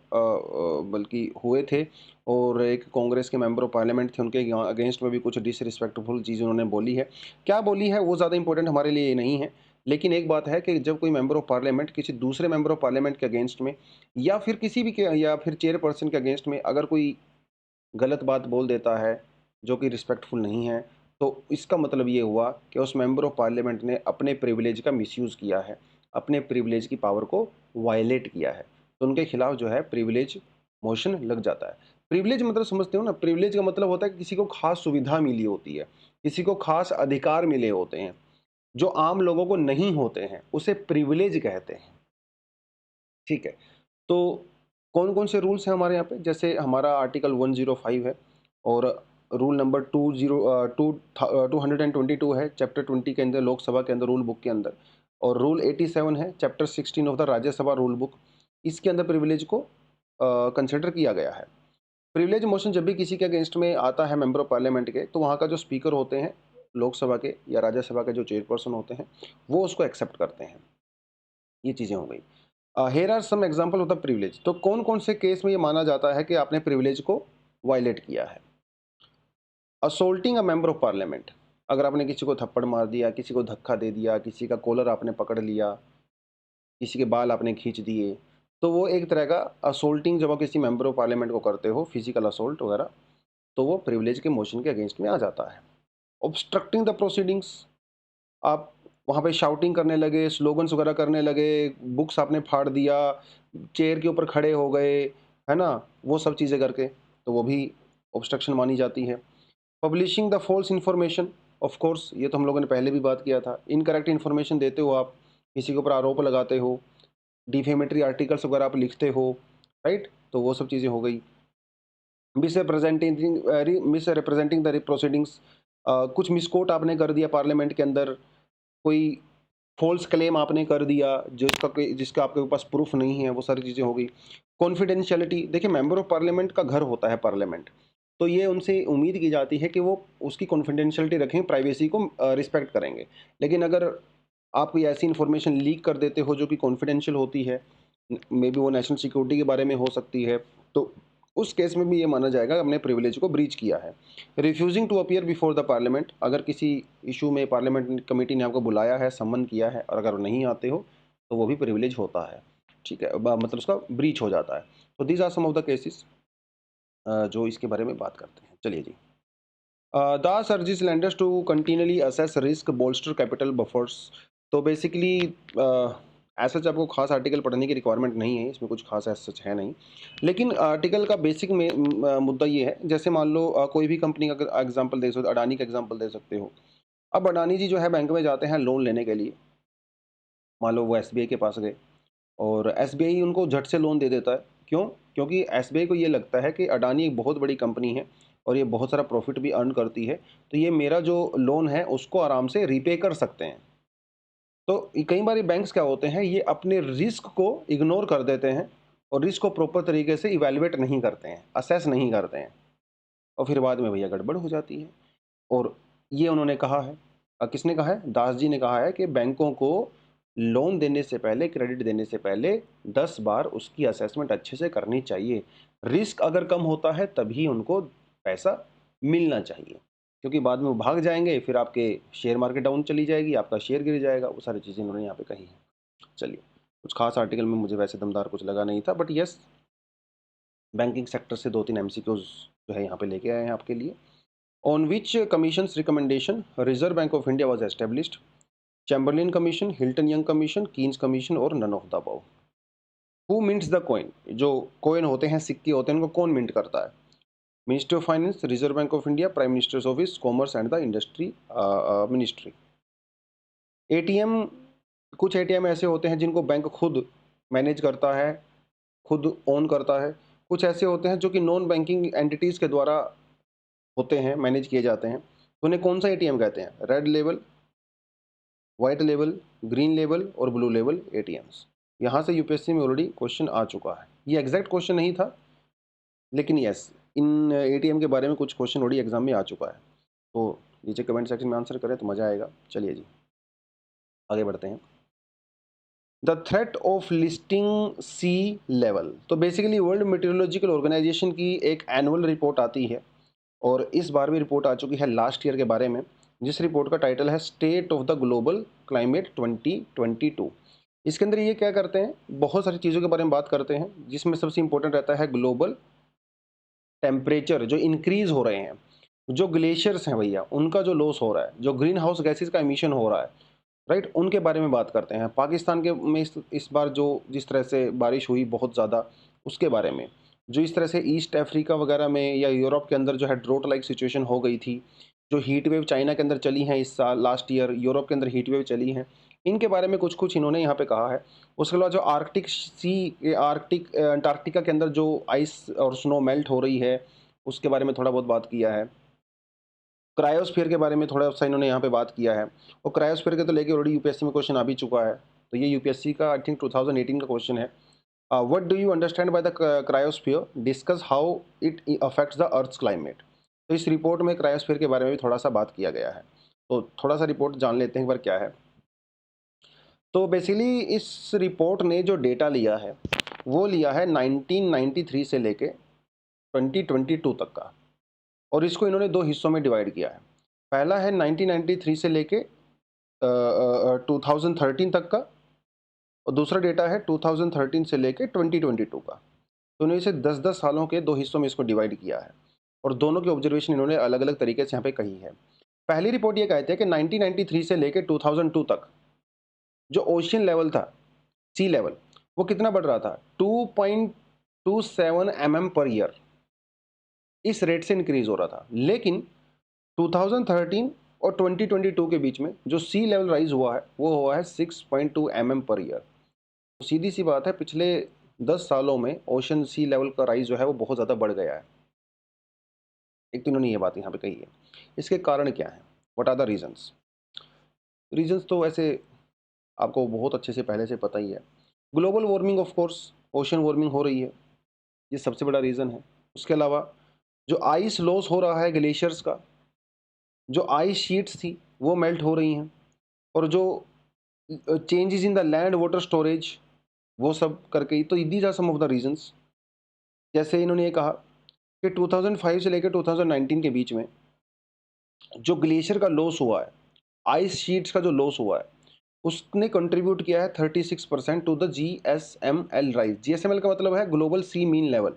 बल्कि हुए थे, और एक कांग्रेस के मेंबर ऑफ पार्लियामेंट थे, उनके अगेंस्ट में भी कुछ डिसरिस्पेक्टफुल चीज़ उन्होंने बोली है। क्या बोली है वो ज़्यादा इंपॉर्टेंट हमारे लिए नहीं है, लेकिन एक बात है कि जब कोई मेंबर ऑफ पार्लियामेंट किसी दूसरे मेंबर ऑफ पार्लियामेंट के अगेंस्ट में या फिर किसी भी के या फिर चेयरपर्सन के अगेंस्ट में अगर कोई गलत बात बोल देता है जो कि रिस्पेक्टफुल नहीं है, तो इसका मतलब ये हुआ कि उस मेंबर ऑफ पार्लियामेंट ने अपने प्रिविलेज का मिसयूज़ किया है, अपने प्रिविलेज की पावर को वायलेट किया है। तो उनके खिलाफ जो है प्रिविलेज मोशन लग जाता है। प्रिविलेज मतलब समझते हो ना, प्रिविलेज का मतलब होता है कि किसी को खास सुविधा मिली होती है, किसी को खास अधिकार मिले होते हैं जो आम लोगों को नहीं होते हैं, उसे प्रिविलेज कहते हैं। ठीक है। तो कौन-कौन से रूल्स हैं हमारे यहाँ पे? जैसे हमारा आर्टिकल 105 है, और रूल नंबर 222 है चैप्टर 20 के अंदर, लोकसभा के अंदर रूल बुक के अंदर, और रूल 87 है chapter 16 of the Rajya Sabha rule book. इसके अंदर प्रिविलेज को कंसिडर किया गया है। प्रिविलेज मोशन जब भी किसी के अगेंस्ट में आता है मेंबर ऑफ पार्लियामेंट के, तो वहाँ का जो स्पीकर होते हैं लोकसभा के या राज्यसभा के जो चेयरपर्सन होते हैं, वो उसको एक्सेप्ट करते हैं। ये चीज़ें हो गई। Here are some example of the privilege. तो कौन-कौन से केस में ये माना जाता है कि आपने प्रिविलेज को वायलेट किया है? Assaulting a member of parliament. अगर आपने किसी को थप्पड़ मार दिया, किसी को धक्का दे दिया, किसी का कॉलर आपने पकड़ लिया, किसी के बाल आपने खींच दिए, तो वो एक तरह का असोल्टिंग, जब आप किसी मेंबर ऑफ पार्लियामेंट को करते हो, फिजिकल असोल्ट वगैरह, तो वो प्रिविलेज के मोशन के अगेंस्ट में आ जाता है। ऑब्स्ट्रक्टिंग द प्रोसीडिंग्स, आप वहाँ पे शाउटिंग करने लगे, स्लोगन्स वगैरह करने लगे, बुक्स आपने फाड़ दिया, चेयर के ऊपर खड़े हो गए, है ना? वो सब चीज़ें करके, तो वो भी ऑब्स्ट्रक्शन मानी जाती है। Publishing the false information, of course ये तो हम लोगों ने पहले भी बात किया था। इनकरेक्ट इन्फॉर्मेशन देते हो आप, किसी के ऊपर आरोप लगाते हो, डिफेमेटरी आर्टिकल्स वगैरह आप लिखते हो, राइट? तो वो सब चीज़ें हो गई। मिसरिप्रेजेंटिंग द प्रोसीडिंग्स, कुछ मिसकोट आपने कर दिया पार्लियामेंट के अंदर, कोई फ़ॉल्स क्लेम आपने कर दिया जिसका आपके पास प्रूफ़ नहीं है, वो सारी चीज़ें हो गई। कॉन्फिडेंशियलिटी, देखिए मेंबर ऑफ पार्लियामेंट का घर होता है पार्लियामेंट, तो ये उनसे उम्मीद की जाती है कि वो उसकी कॉन्फिडेंशियलिटी रखें, प्राइवेसी को रिस्पेक्ट करेंगे। लेकिन अगर आप कोई ऐसी इन्फॉर्मेशन लीक कर देते हो जो कि कॉन्फिडेंशियल होती है, मे बी वो नेशनल सिक्योरिटी के बारे में हो सकती है, तो उस केस में भी ये माना जाएगा कि हमने प्रिविलेज को ब्रीच किया है। Refusing to appear before the parliament, अगर किसी इशू में पार्लियामेंट कमेटी ने आपको बुलाया है, सम्मन किया है, और अगर नहीं आते हो तो वो भी प्रिविलेज होता है। ठीक है, मतलब उसका ब्रीच हो जाता है। तो these are some of the cases जो इसके बारे में बात करते हैं। चलिए जी। This urges lenders to continuously assess risk, bolster capital buffers. तो बेसिकली ऐसा आपको खास आर्टिकल पढ़ने की रिक्वायरमेंट नहीं है, इसमें कुछ खास ऐसा सच है नहीं। लेकिन आर्टिकल का बेसिक में मुद्दा ये है, जैसे मान लो कोई भी कंपनी का एग्जांपल दे सकते हो, अडानी का एग्जांपल दे सकते हो। अब अडानी जी जो है बैंक में जाते हैं लोन लेने के लिए, मान लो वो एसबीआई के पास गए, और एसबीआई उनको झट से लोन दे देता है। क्यों? क्योंकि एसबीआई को ये लगता है कि अडानी एक बहुत बड़ी कंपनी है और ये बहुत सारा प्रॉफिट भी अर्न करती है, तो ये मेरा जो लोन है उसको आराम से रीपे कर सकते हैं। तो कई बार बैंक्स क्या होते हैं, ये अपने रिस्क को इग्नोर कर देते हैं और रिस्क को प्रॉपर तरीके से इवैल्यूएट नहीं करते हैं, असेस नहीं करते हैं, और फिर बाद में भैया गड़बड़ हो जाती है। और ये उन्होंने कहा है, किसने कहा है? दास जी ने कहा है कि बैंकों को लोन देने से पहले, क्रेडिट देने से पहले 10 बार उसकी असेसमेंट अच्छे से करनी चाहिए। रिस्क अगर कम होता है तभी उनको पैसा मिलना चाहिए, क्योंकि बाद में वो भाग जाएँगे, फिर आपके शेयर मार्केट डाउन चली जाएगी, आपका शेयर गिर जाएगा, वो सारी चीज़ें उन्होंने यहाँ पे कही हैं। चलिए, कुछ खास आर्टिकल में मुझे वैसे दमदार कुछ लगा नहीं था, बट येस, बैंकिंग सेक्टर से 2-3 एमसीक्यूज़ जो है यहाँ पे लेके आए हैं आपके लिए। On which commission's recommendation Reserve Bank of India was established? Chamberlain Commission, Hilton Young Commission, Keynes Commission और none of the above. Who mints the coin? जो coin होते हैं, सिक्के होते हैं, उनको कौन मिंट करता है? Ministry of finance, reserve bank of India, prime minister's office, commerce and the industry ministry. ATM, कुछ एटीएम ऐसे होते हैं जिनको बैंक खुद मैनेज करता है, खुद ओन करता है। कुछ ऐसे होते हैं जो कि नॉन बैंकिंग एंटिटीज़ के द्वारा होते हैं, मैनेज किए जाते हैं। तो उन्हें कौन सा एटीएम कहते हैं? Red level, white level, green level और ब्लू लेवल एटीएम्स। यहाँ से यूपीएससी में ऑलरेडी क्वेश्चन आ चुका है। ये एग्जैक्ट क्वेश्चन नहीं था, लेकिन यस, इन ATM के बारे में कुछ क्वेश्चन ऑलरेडी एग्जाम में आ चुका है, तो नीचे कमेंट सेक्शन में आंसर करें तो मज़ा आएगा। चलिए जी आगे बढ़ते हैं। The threat of listing sea level, तो बेसिकली वर्ल्ड मेट्रोलॉजिकल ऑर्गेनाइजेशन की एक एनुअल रिपोर्ट आती है और इस बार भी रिपोर्ट आ चुकी है लास्ट ईयर के बारे में, जिस रिपोर्ट का टाइटल है state of the global climate 2022। इसके अंदर ये क्या करते हैं, बहुत सारी चीज़ों के बारे में बात करते हैं, जिसमें सबसे इंपॉर्टेंट रहता है ग्लोबल टेम्परेचर जो इंक्रीज हो रहे हैं, जो ग्लेशियर्स हैं भैया उनका जो लॉस हो रहा है, जो ग्रीन हाउस गैसेज का एमिशन हो रहा है, राइट, उनके बारे में बात करते हैं। पाकिस्तान के में इस बार जो जिस तरह से बारिश हुई बहुत ज़्यादा, उसके बारे में, जो इस तरह से ईस्ट अफ्रीका वगैरह में या यूरोप के अंदर जो है ड्रोट लाइक सिचुएशन हो गई थी, जो हीट वेव चाइना के अंदर चली हैं इस साल लास्ट ईयर, यूरोप के अंदर हीट वेव चली हैं, इनके बारे में कुछ कुछ इन्होंने यहाँ पे कहा है। उसके अलावा जो आर्कटिक अंटार्कटिका के अंदर जो आइस और स्नो मेल्ट हो रही है, उसके बारे में थोड़ा बहुत बात किया है। क्रायोस्फीयर के बारे में थोड़ा सा इन्होंने यहाँ पे बात किया है, और क्रायोस्फीयर के तो लेके ऑलरेडी यूपीएससी में क्वेश्चन आ भी चुका है, तो ये यूपीएससी का आई थिंक 2018 का क्वेश्चन है। What do you understand by the cryosphere, discuss how it affects the earth's climate. तो इस रिपोर्ट में क्रायोस्फीयर के बारे में भी थोड़ा सा बात किया गया है, तो थोड़ा सा रिपोर्ट जान लेते हैं एक बार क्या है। तो बेसिकली इस रिपोर्ट ने जो डेटा लिया है वो लिया है 1993 से लेके 2022 तक का, और इसको इन्होंने दो हिस्सों में डिवाइड किया है। पहला है 1993 से लेके 2013 तक का, और दूसरा डेटा है 2013 से लेके 2022 का। तो इन्होंने इसे 10-10 सालों के दो हिस्सों में इसको डिवाइड किया है, और दोनों की ऑब्जर्वेशन इन्होंने अलग अलग तरीके से यहाँ पे कही है। पहली रिपोर्ट ये कहती है कि 1993 से लेके 2002 तक जो ओशियन लेवल था, सी लेवल, वो कितना बढ़ रहा था, 2.27 mm पर ईयर, इस रेट से इंक्रीज हो रहा था। लेकिन 2013 और 2022 के बीच में जो सी लेवल राइज हुआ है वो हुआ है 6.2 mm पर ईयर। तो सीधी सी बात है, पिछले 10 सालों में ओशन सी लेवल का राइज जो है वो बहुत ज़्यादा बढ़ गया है। एक तो इन्होंने ये बात यहाँ पे कही है। इसके कारण क्या है, what are the reasons. Reasons तो वैसे आपको बहुत अच्छे से पहले से पता ही है। Global warming, of course ocean warming हो रही है, ये सबसे बड़ा रीज़न है। उसके अलावा जो आइस लॉस हो रहा है ग्लेशियर्स का, जो आइस शीट्स थी वो मेल्ट हो रही हैं, और जो changes in the land water storage, वो सब करके, तो these are some of the reasons. जैसे इन्होंने ये कहा कि 2005 से लेकर 2019 के बीच में जो ग्लेशियर का लॉस हुआ है, आइस शीट्स का जो लॉस हुआ है, उसने कंट्रीब्यूट किया है 36% to the GSML rise. GSML का मतलब है ग्लोबल सी मीन लेवल।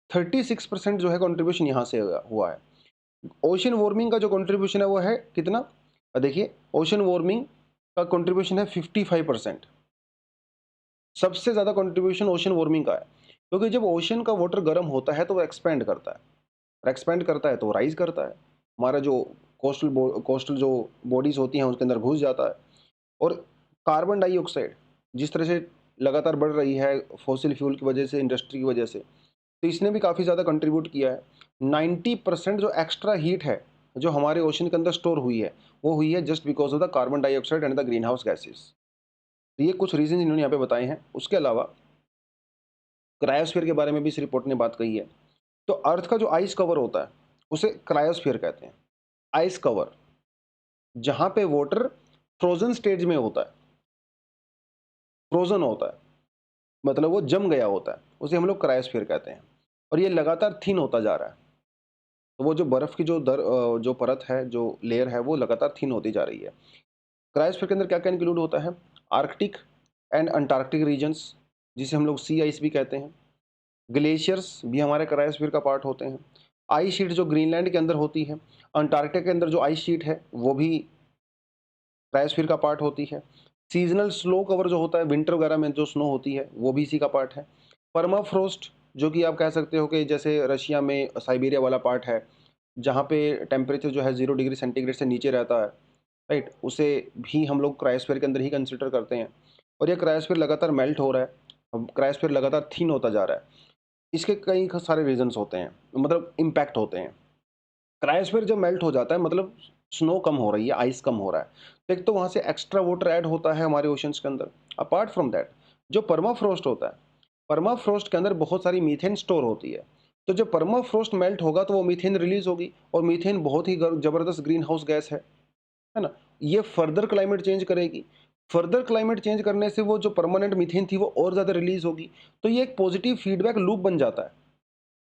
36% जो है कंट्रीब्यूशन यहाँ से हुआ है। ओशन वार्मिंग का जो कंट्रीब्यूशन है वो है कितना, देखिए ओशन वार्मिंग का कंट्रीब्यूशन है 55%। सबसे ज़्यादा कंट्रीब्यूशन ओशन वार्मिंग का है, क्योंकि जब ओशन का वाटर गर्म होता है तो वो एक्सपेंड करता है, और एक्सपेंड करता है तो वो राइज करता है, हमारा जो कोस्टल जो बॉडीज़ होती हैं उसके अंदर घुस जाता है। और कार्बन डाइऑक्साइड जिस तरह से लगातार बढ़ रही है फॉसिल फ्यूल की वजह से, इंडस्ट्री की वजह से, तो इसने भी काफ़ी ज़्यादा कंट्रीब्यूट किया है। 90% जो एक्स्ट्रा हीट है जो हमारे ओशन के अंदर स्टोर हुई है, वो हुई है just because of the carbon dioxide and the green house gases. तो ये कुछ रीजन इन्होंने यहाँ पे बताए हैं। उसके अलावा क्रायोस्फीयर के बारे में भी इस रिपोर्ट ने बात कही है। तो अर्थ का जो आइस कवर होता है उसे क्रायोस्फीयर कहते हैं। आइस कवर जहाँ पे वाटर फ्रोजन स्टेज में होता है, फ्रोजन होता है मतलब वो जम गया होता है, उसे हम लोग क्रायोस्फीयर कहते हैं, और ये लगातार थिन होता जा रहा है। तो वो जो बर्फ़ की जो परत है, जो लेयर है, वो लगातार थिन होती जा रही है। क्रायोस्फीयर के अंदर क्या क्या इंक्लूड होता है, आर्कटिक एंड अंटार्कटिक रीजन्स जिसे हम लोग सी आइस भी कहते हैं, ग्लेशियर्स भी हमारे क्रायोस्फीयर का पार्ट होते हैं, आइस शीट जो ग्रीनलैंड के अंदर होती है, अंटार्कटिका के अंदर जो आइस शीट है वो भी क्रायोस्फीयर का पार्ट होती है, सीजनल स्नो कवर जो होता है विंटर वगैरह में जो स्नो होती है वो भी इसी का पार्ट है, परमाफ्रोस्ट जो कि आप कह सकते हो कि जैसे रशिया में साइबेरिया वाला पार्ट है जहाँ पे टेम्परेचर जो है 0 डिग्री सेंटीग्रेड से नीचे रहता है, राइट, उसे भी हम लोग क्रायोस्फीयर के अंदर ही कंसिडर करते हैं। और ये क्रायोस्फीयर लगातार मेल्ट हो रहा है, अब क्रायोस्फीयर लगातार थिन होता जा रहा है। इसके कई सारे रीजंस होते हैं, मतलब इम्पैक्ट होते हैं। क्रायोस्फीयर जब मेल्ट हो जाता है मतलब स्नो कम हो रही है, आइस कम हो रहा है, तो एक तो वहाँ से एक्स्ट्रा वाटर ऐड होता है हमारे ओशंस के अंदर। अपार्ट फ्रॉम दैट जो परमाफ्रोस्ट होता है, परमाफ्रोस्ट के अंदर बहुत सारी मीथेन स्टोर होती है, तो जब परमाफ्रॉस्ट मेल्ट होगा तो वो मीथेन रिलीज होगी, और मीथेन बहुत ही जबरदस्त ग्रीन हाउस गैस है ना। ये फर्दर क्लाइमेट चेंज करेगी। फर्दर क्लाइमेट चेंज करने से वो जो परमानेंट मीथेन थी वो और ज़्यादा रिलीज होगी। तो ये एक पॉजिटिव फीडबैक लूप बन जाता है।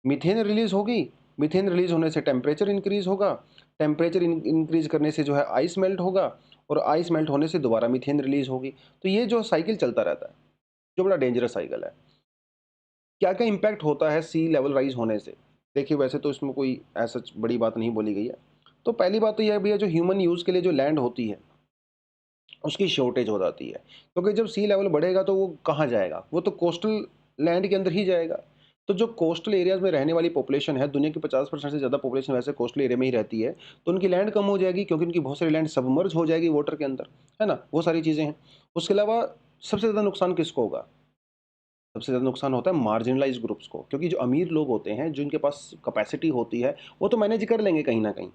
मीथेन रिलीज होगी, मीथेन रिलीज होने से टेम्परेचर इंक्रीज होगा, टेम्परेचर इंक्रीज करने से जो है आइस मेल्ट होगा, और आइस मेल्ट होने से दोबारा मीथेन रिलीज होगी। तो ये जो साइकिल चलता रहता है, जो बड़ा डेंजरस साइकिल है। क्या क्या इम्पैक्ट होता है सी लेवल राइज होने से? देखिए, वैसे तो इसमें कोई ऐसा बड़ी बात नहीं बोली गई है। तो पहली बात तो यह है भैया, जो ह्यूमन यूज़ के लिए जो लैंड होती है उसकी शॉर्टेज हो जाती है, क्योंकि जब सी लेवल बढ़ेगा तो वो कहाँ जाएगा? वो तो कोस्टल लैंड के अंदर ही जाएगा। तो जो कोस्टल एरियाज में रहने वाली पॉपुलेशन है, दुनिया की 50% से ज़्यादा पॉपुलेशन वैसे कोस्टल एरिया में ही रहती है, तो उनकी लैंड कम हो जाएगी, क्योंकि उनकी बहुत सारी लैंड सबमर्ज हो जाएगी वाटर के अंदर, है ना। वो सारी चीज़ें हैं। उसके अलावा सबसे ज़्यादा नुकसान किसको होगा? सबसे ज़्यादा नुकसान होता है मार्जिनलाइज ग्रुप्स को, क्योंकि जो अमीर लोग होते हैं, जिनके पास कैपेसिटी होती है, वो तो मैनेज कर लेंगे कहीं ना कहीं,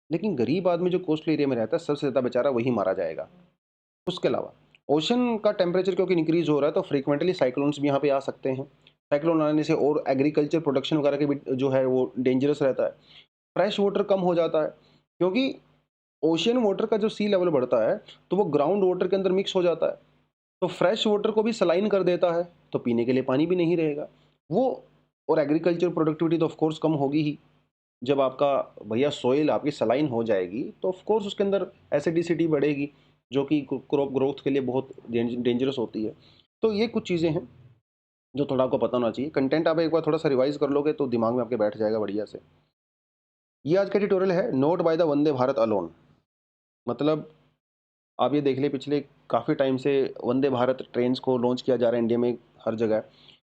लेकिन गरीब आदमी जो कोस्टल एरिया में रहता है, सबसे ज़्यादा बेचारा वही मारा जाएगा। उसके अलावा ओशन का टेम्परेचर क्योंकि इंक्रीज हो रहा है, तो फ्रीक्वेंटली साइक्लोन्स भी यहाँ पे आ सकते हैं। साइक्लोन आने से और एग्रीकल्चर प्रोडक्शन वगैरह के भी जो है वो डेंजरस रहता है। फ्रेश वाटर कम हो जाता है, क्योंकि ओशियन वाटर का जो सी लेवल बढ़ता है तो वो ग्राउंड वाटर के अंदर मिक्स हो जाता है, तो फ्रेश वाटर को भी सलाइन कर देता है, तो पीने के लिए पानी भी नहीं रहेगा वो। और एग्रीकल्चर प्रोडक्टिविटी तो ऑफ कोर्स कम होगी ही। जब आपका भैया सॉइल आपकी सलाइन हो जाएगी तो ऑफ कोर्स उसके अंदर एसिडिसिटी बढ़ेगी, जो कि क्रॉप ग्रोथ के लिए बहुत डेंजरस होती है। तो ये कुछ चीज़ें हैं जो थोड़ा आपको पता होना चाहिए। कंटेंट आप एक बार थोड़ा सा रिवाइज कर लोगे तो दिमाग में आपके बैठ जाएगा बढ़िया से। ये आज का ट्यूटोरियल है note by the Vande Bharat alone. मतलब आप ये देख ले, पिछले काफ़ी टाइम से वंदे भारत ट्रेन्स को लॉन्च किया जा रहा है इंडिया में हर जगह।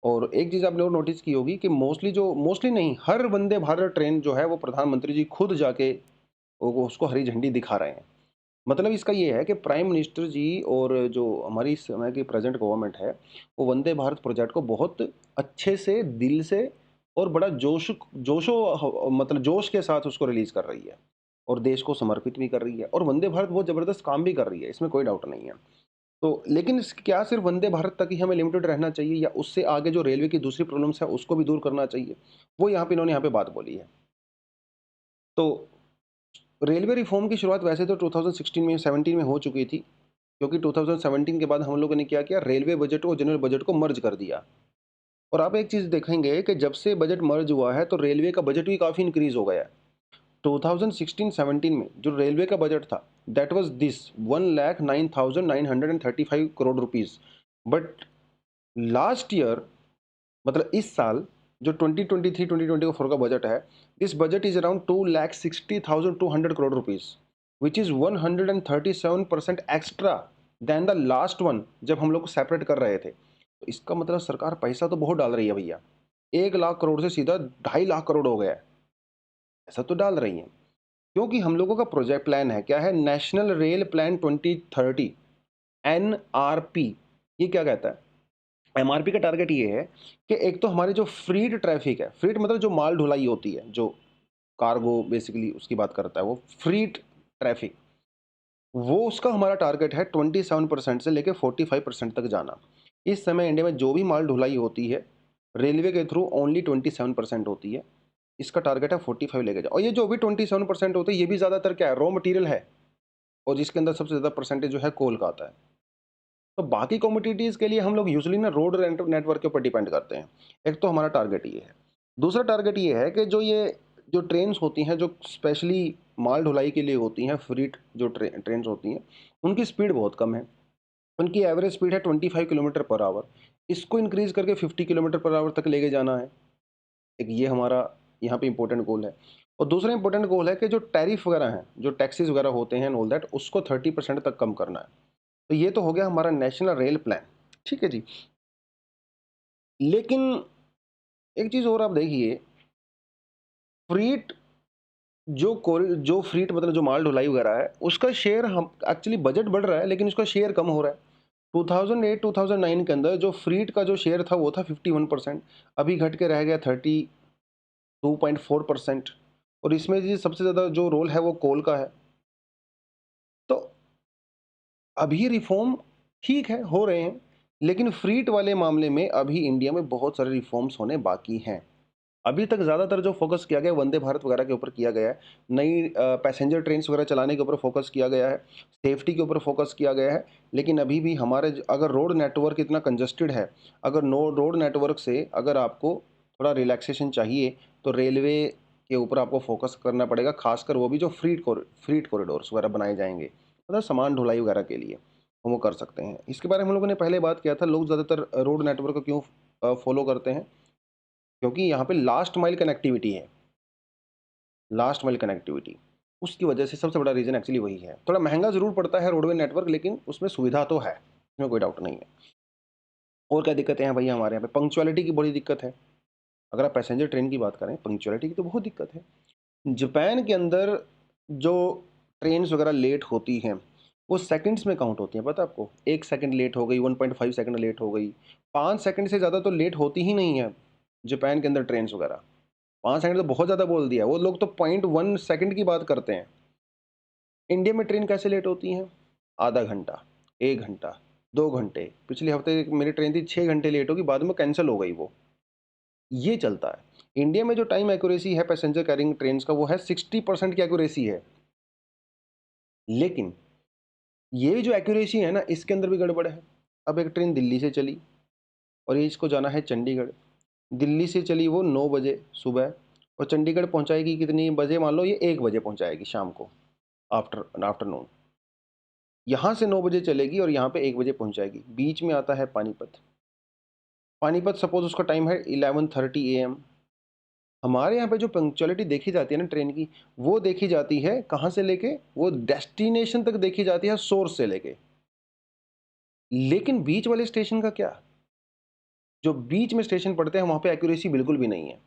और एक चीज़ आपने और नोटिस की होगी कि मोस्टली नहीं, हर वंदे भारत ट्रेन जो है वो प्रधानमंत्री जी खुद जाके वो उसको हरी झंडी दिखा रहे हैं। मतलब इसका ये है कि प्राइम मिनिस्टर जी और जो हमारी इस समय की प्रेजेंट गवर्नमेंट है, वो वंदे भारत प्रोजेक्ट को बहुत अच्छे से, दिल से और बड़ा मतलब जोश के साथ उसको रिलीज़ कर रही है, और देश को समर्पित भी कर रही है, और वंदे भारत बहुत ज़बरदस्त काम भी कर रही है, इसमें कोई डाउट नहीं है। तो लेकिन क्या सिर्फ वंदे भारत तक ही हमें लिमिटेड रहना चाहिए, या उससे आगे जो रेलवे की दूसरी प्रॉब्लम्स है उसको भी दूर करना चाहिए? वो यहाँ पे इन्होंने यहाँ पे बात बोली है। तो रेलवे रिफॉर्म की शुरुआत वैसे तो 2016 में 17 में हो चुकी थी, क्योंकि 2017 के बाद हम लोगों ने क्या किया, रेलवे बजट और जनरल बजट को मर्ज कर दिया। और आप एक चीज़ देखेंगे कि जब से बजट मर्ज हुआ है तो रेलवे का बजट भी काफ़ी इंक्रीज हो गया है। 2016-17 में जो रेलवे का बजट था, that was this 1,09,935 crore rupees. But last year, मतलब इस साल जो 2023-2024 का बजट है, this budget is around 2,60,200 crore rupees, which is 137% extra than the last one, जब हम लोग सेपरेट कर रहे थे। तो इसका मतलब सरकार पैसा तो बहुत डाल रही है भैया। 1 लाख करोड़ से सीधा 2.5 लाख करोड़ हो गया है। ऐसा तो डाल रही है, क्योंकि हम लोगों का प्रोजेक्ट प्लान है, क्या है, नेशनल रेल प्लान 2030, NRP। ये क्या कहता है? एमआरपी का टारगेट ये है कि एक तो हमारी जो फ्रीट ट्रैफिक है, फ्रीट मतलब जो माल ढुलाई होती है, जो कार्गो बेसिकली उसकी बात करता है, वो फ्रीट ट्रैफिक, वो उसका हमारा टारगेट है 27% से लेकर 45% तक जाना। इस समय इंडिया में जो भी माल ढुलाई होती है रेलवे के थ्रू ओनली 27% होती है। इसका टारगेट है 45 लेके जाओ। और ये जो भी 27% होते हैं, ये भी ज़्यादातर क्या है, रॉ मटेरियल है, और जिसके अंदर सबसे ज़्यादा परसेंटेज जो है कोल का आता है। तो बाकी कमोडिटीज़ के लिए हम लोग यूजुअली ना रोड नेटवर्क के ऊपर डिपेंड करते हैं। एक तो हमारा टारगेट ये है। दूसरा टारगेट ये है कि जो ट्रेन्स होती हैं, जो स्पेशली माल ढुलाई के लिए होती हैं, फ्रीट जो ट्रेन्स होती हैं, उनकी स्पीड बहुत कम है। उनकी एवरेज स्पीड है 25 किलोमीटर पर आवर। इसको इंक्रीज़ करके 50 किलोमीटर पर आवर तक लेके जाना है। एक ये हमारा यहाँ पे इंपॉर्टेंट गोल है। और दूसरा इंपॉर्टेंट गोल है कि जो टैरिफ वगैरह हैं, जो टैक्सेस वगैरह होते हैं एंड ऑल दैट, उसको 30% तक कम करना है। तो ये तो हो गया हमारा नेशनल रेल प्लान, ठीक है जी। लेकिन एक चीज़ और आप देखिए, फ्रीट जो फ्रीट मतलब जो माल ढुलाई वगैरह है, उसका शेयर, हम एक्चुअली बजट बढ़ रहा है लेकिन उसका शेयर कम हो रहा है। 2008-2009 के अंदर जो फ्रीट का जो शेयर था वो था 51%, अभी घट के रह गया 32.4%। और इसमें जी सबसे ज़्यादा जो रोल है वो कोल का है। तो अभी रिफॉर्म ठीक है, हो रहे हैं, लेकिन फ्रीट वाले मामले में अभी इंडिया में बहुत सारे रिफॉर्म्स होने बाकी हैं। अभी तक ज़्यादातर जो फोकस किया गया है वंदे भारत वगैरह के ऊपर किया गया है, नई पैसेंजर ट्रेन्स वगैरह चलाने के ऊपर फोकस किया गया है, सेफ्टी के ऊपर फोकस किया गया है। लेकिन अभी भी हमारे अगर रोड नेटवर्क इतना कंजस्टेड है, अगर नो रोड नेटवर्क से अगर आपको थोड़ा रिलैक्सेशन चाहिए तो रेलवे के ऊपर आपको फोकस करना पड़ेगा, खासकर वो भी जो फ्रीट कॉरिडोर्स वगैरह बनाए जाएंगे, मतलब सामान ढुलाई वगैरह के लिए हम वो कर सकते हैं। इसके बारे में हम लोगों ने पहले बात किया था, लोग ज़्यादातर रोड नेटवर्क को क्यों फॉलो करते हैं, क्योंकि यहाँ पे लास्ट माइल कनेक्टिविटी है, लास्ट माइल कनेक्टिविटी उसकी वजह से सबसे बड़ा रीज़न एक्चुअली वही है। थोड़ा महंगा ज़रूर पड़ता है रोडवे नेटवर्क, लेकिन उसमें सुविधा तो है, इसमें कोई डाउट नहीं है। और क्या दिक्कतें हैं भैया हमारे यहाँ पे? पंक्चुअलिटी की बड़ी दिक्कत है। अगर आप पैसेंजर ट्रेन की बात करें, पंक्चुअलिटी की तो बहुत दिक्कत है। जापान के अंदर जो ट्रेन्स वगैरह लेट होती हैं, वो सेकंड्स में काउंट होती हैं, पता है आपको? 1 सेकंड लेट हो गई, 1.5 सेकंड लेट हो गई, 5 सेकंड से ज़्यादा तो लेट होती ही नहीं है जापान के अंदर ट्रेन्स वगैरह। 5 सेकंड तो बहुत ज़्यादा बोल दिया, वो लोग तो 0.1 सेकंड की बात करते हैं। इंडिया में ट्रेन कैसे लेट होती हैं? आधा घंटा, 1 घंटा, 2 घंटे। पिछले हफ्ते एक मेरी ट्रेन थी 6 घंटे लेट होगी, बाद में कैंसल हो गई वो। ये चलता है। इंडिया में जो टाइम एक्यूरेसी है पैसेंजर कैरिंग ट्रेन्स का, वो है 60% की एक्यूरेसी है। लेकिन ये जो एक्यूरेसी है ना, इसके अंदर भी गड़बड़ है। अब एक ट्रेन दिल्ली से चली और ये इसको जाना है चंडीगढ़। दिल्ली से चली वो 9 बजे सुबह और चंडीगढ़ पहुंचाएगी कितनी बजे? मान लो ये 1 बजे पहुंचाएगी शाम को, आफ्टरनून। यहाँ से 9 बजे चलेगी और यहाँ पे 1 बजे पहुंचाएगी। बीच में आता है पानीपत। पानीपत सपोज उसका टाइम है 11:30 AM। हमारे यहाँ पे जो पंक्चुअलिटी देखी जाती है ना ट्रेन की, वो देखी जाती है कहाँ से लेके? वो डेस्टिनेशन तक देखी जाती है सोर्स से लेके। लेकिन बीच वाले स्टेशन का क्या? जो बीच में स्टेशन पड़ते हैं वहाँ पे एक्यूरेसी बिल्कुल भी नहीं है।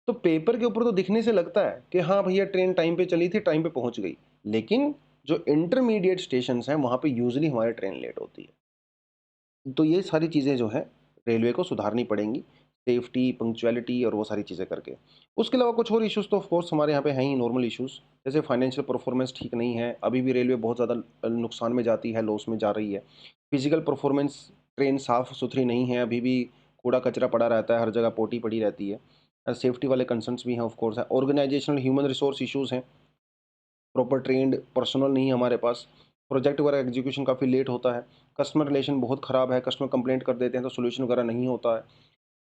तो पेपर के ऊपर तो दिखने से लगता है कि हाँ भैया ट्रेन टाइम पे चली थी, टाइम पे पहुँच गई। लेकिन जो इंटरमीडिएट स्टेशंस हैं वहाँ पे यूजुअली हमारी ट्रेन लेट होती है। तो ये सारी चीज़ें जो हैं रेलवे को सुधारनी पड़ेंगी, सेफ्टी, पंक्चुअलिटी और वो सारी चीज़ें करके। उसके अलावा कुछ और इश्यूज़ तो ऑफ कोर्स हमारे यहाँ पे हैं ही, नॉर्मल इश्यूज़। जैसे फाइनेंशियल परफॉर्मेंस ठीक नहीं है, अभी भी रेलवे बहुत ज़्यादा नुकसान में जाती है, लॉस में जा रही है। फिजिकल परफॉर्मेंस, ट्रेन साफ़-सुथरी नहीं है, अभी भी कूड़ा-कचरा पड़ा रहता है, हर जगह पोटी पड़ी रहती है। सेफ्टी वाले कंसर्न्स भी हैं ऑफ कोर्स है। ऑर्गेनाइजेशनल ह्यूमन रिसोर्स इश्यूज़ हैं, प्रॉपर ट्रेन्ड पर्सनल नहीं है हमारे पास। प्रोजेक्ट वगैरह एग्जीक्यूशन काफ़ी लेट होता है। कस्टमर रिलेशन बहुत ख़राब है, कस्टमर कंप्लेंट कर देते हैं तो सॉल्यूशन वगैरह नहीं होता है।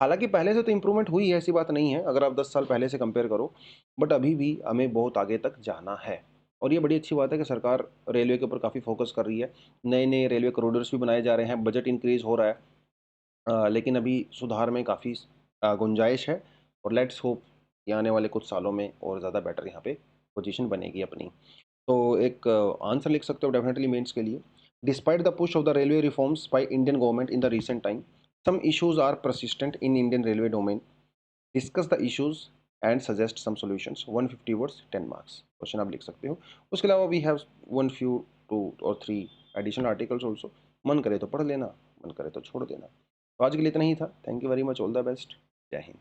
हालाँकि पहले से तो इम्प्रूवमेंट हुई है, ऐसी बात नहीं है, अगर आप 10 साल पहले से कंपेयर करो, बट अभी भी हमें बहुत आगे तक जाना है। और ये बड़ी अच्छी बात है कि सरकार रेलवे के ऊपर काफ़ी फोकस कर रही है। नए-नए रेलवे कॉरिडोर्स भी बनाए जा रहे हैं, बजट इंक्रीज़ हो रहा है। लेकिन अभी सुधार में काफ़ी गुंजाइश है और लेट्स होप कि आने वाले कुछ सालों में और ज़्यादा बेटर यहाँ पे पोजीशन बनेगी अपनी। तो एक आंसर लिख सकते हो डेफिनेटली मेंस के लिए। Despite the push of the railway reforms by Indian government in the recent time, some issues are persistent in Indian railway domain. Discuss the issues and suggest some solutions. 150 words 10 marks question आप लिख सकते हो। उसके अलावा we have one few 2 और 3 additional articles also. मन करे तो पढ़ लेना, मन करे तो छोड़ देना। तो आज के लिए इतना ही था। Thank you very much, all the best, जय हिंद।